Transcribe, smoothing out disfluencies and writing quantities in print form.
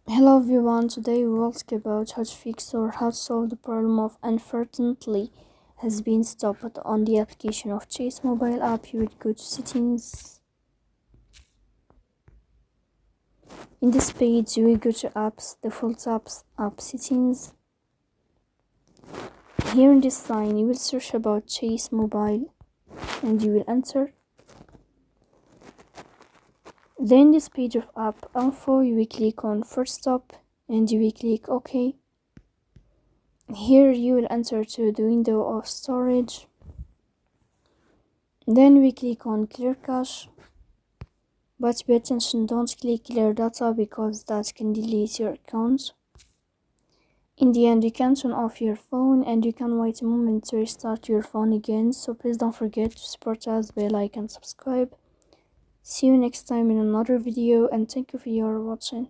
Hello everyone, today we will talk about how to fix or how to solve the problem of unfortunately has been stopped on the application of Chase mobile app. You will go to settings. In this page you will go to apps, default apps, app settings. Here in this line you will search about Chase mobile and you will enter. Then this page of app info you will click on first stop and you will click OK. Here you will enter to the window of storage. Then we click on clear cache, but pay attention, don't click clear data because that can delete your account. In the end you can turn off your phone and you can wait a moment to restart your phone again, so please don't forget to support us by like and subscribe. See you next time in another video and thank you for your watching.